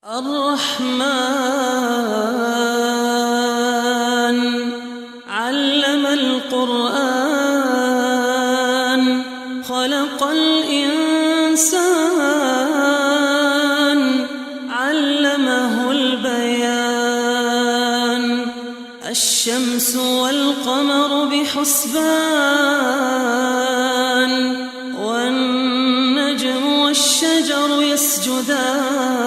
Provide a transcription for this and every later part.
الرحمن علم القرآن خلق الإنسان علمه البيان الشمس والقمر بحسبان والنجم والشجر يسجدان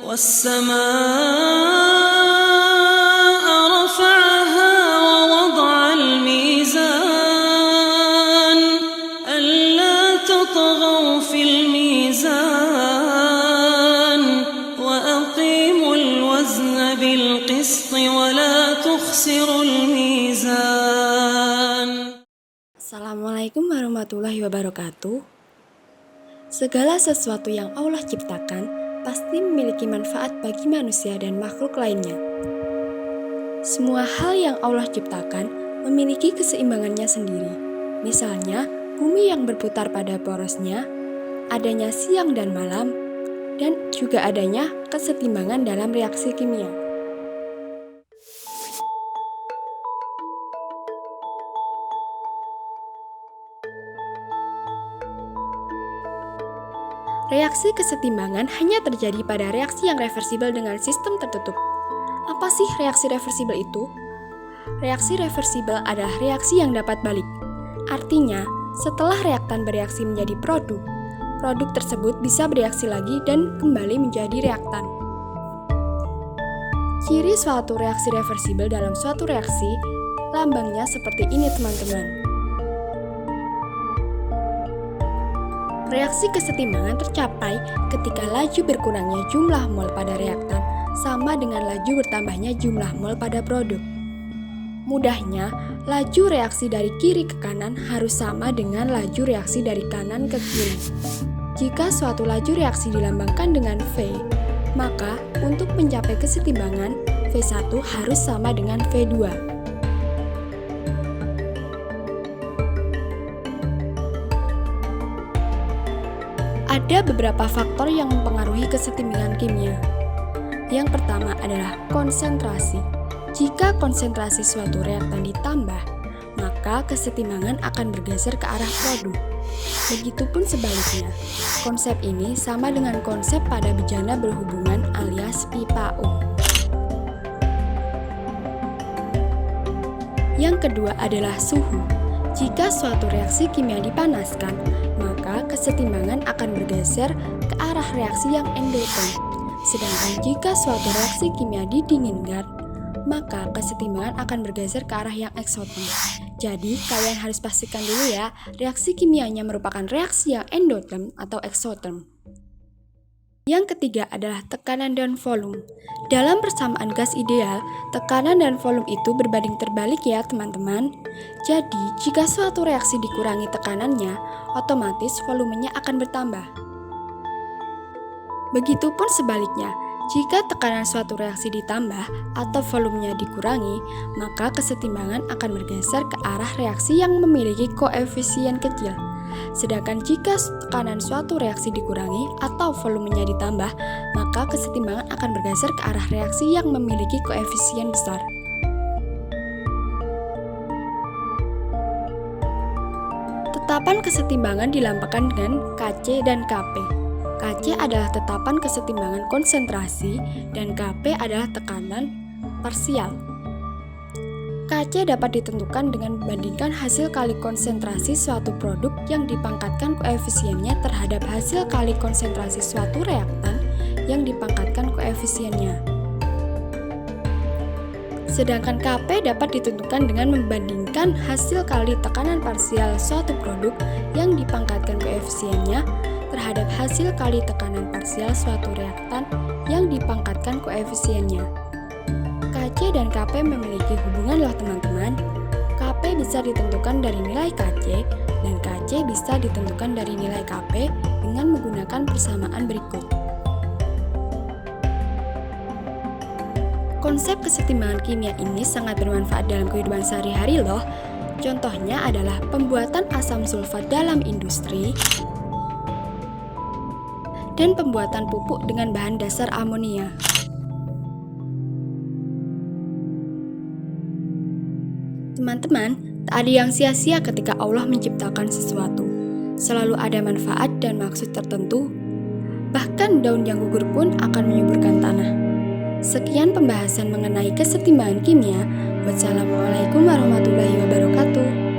والسماء رفعها ووضع الميزان ألا تطغوا في الميزان وأقيموا الوزن بالقسط ولا تخسروا الميزان. Assalamualaikum warahmatullahi wabarakatuh. Segala sesuatu yang Allah ciptakan pasti memiliki manfaat bagi manusia dan makhluk lainnya. Semua hal yang Allah ciptakan memiliki keseimbangannya sendiri. Misalnya, bumi yang berputar pada porosnya, adanya siang dan malam, dan juga adanya kesetimbangan dalam reaksi kimia. Reaksi kesetimbangan hanya terjadi pada reaksi yang reversibel dengan sistem tertutup. Apa sih reaksi reversibel itu? Reaksi reversibel adalah reaksi yang dapat balik. Artinya, setelah reaktan bereaksi menjadi produk, produk tersebut bisa bereaksi lagi dan kembali menjadi reaktan. Ciri suatu reaksi reversibel dalam suatu reaksi, lambangnya seperti ini teman-teman. Reaksi kesetimbangan tercapai ketika laju berkurangnya jumlah mol pada reaktan sama dengan laju bertambahnya jumlah mol pada produk. Mudahnya, laju reaksi dari kiri ke kanan harus sama dengan laju reaksi dari kanan ke kiri. Jika suatu laju reaksi dilambangkan dengan V, maka untuk mencapai kesetimbangan, V1 harus sama dengan V2. Ada beberapa faktor yang mempengaruhi kesetimbangan kimia. Yang pertama adalah konsentrasi. Jika konsentrasi suatu reaktan ditambah, maka kesetimbangan akan bergeser ke arah produk. Begitupun sebaliknya. Konsep ini sama dengan konsep pada bejana berhubungan alias pipa Um. Yang kedua adalah suhu. Jika suatu reaksi kimia dipanaskan, maka kesetimbangan akan bergeser ke arah reaksi yang endoton. Sedangkan jika suatu reaksi kimia didinginkan, maka kesetimbangan akan bergeser ke arah yang eksoton. Jadi, kalian harus pastikan dulu ya, reaksi kimianya merupakan reaksi yang endoterm atau eksoterm. Yang ketiga adalah tekanan dan volume. Dalam persamaan gas ideal, tekanan dan volume itu berbanding terbalik ya teman-teman. Jadi, jika suatu reaksi dikurangi tekanannya, otomatis volumenya akan bertambah. Begitupun sebaliknya, jika tekanan suatu reaksi ditambah atau volumenya dikurangi, maka kesetimbangan akan bergeser ke arah reaksi yang memiliki koefisien kecil. Sedangkan jika tekanan suatu reaksi dikurangi atau volumenya ditambah, maka kesetimbangan akan bergeser ke arah reaksi yang memiliki koefisien besar. Tetapan kesetimbangan dilambangkan dengan Kc dan Kp. Kc adalah tetapan kesetimbangan konsentrasi dan Kp adalah tekanan parsial. Kc dapat ditentukan dengan membandingkan hasil kali konsentrasi suatu produk yang dipangkatkan koefisiennya terhadap hasil kali konsentrasi suatu reaktan yang dipangkatkan koefisiennya. Sedangkan Kp dapat ditentukan dengan membandingkan hasil kali tekanan parsial suatu produk yang dipangkatkan koefisiennya terhadap hasil kali tekanan parsial suatu reaktan yang dipangkatkan koefisiennya. Kc dan Kp memiliki hubungan loh teman-teman. Kp bisa ditentukan dari nilai Kc dan Kc bisa ditentukan dari nilai Kp dengan menggunakan persamaan berikut. Konsep kesetimbangan kimia ini sangat bermanfaat dalam kehidupan sehari-hari loh. Contohnya adalah pembuatan asam sulfat dalam industri, dan pembuatan pupuk dengan bahan dasar amonia. Teman-teman, tak ada yang sia-sia ketika Allah menciptakan sesuatu. Selalu ada manfaat dan maksud tertentu. Bahkan daun yang gugur pun akan menyuburkan tanah. Sekian pembahasan mengenai kesetimbangan kimia. Wassalamualaikum warahmatullahi wabarakatuh.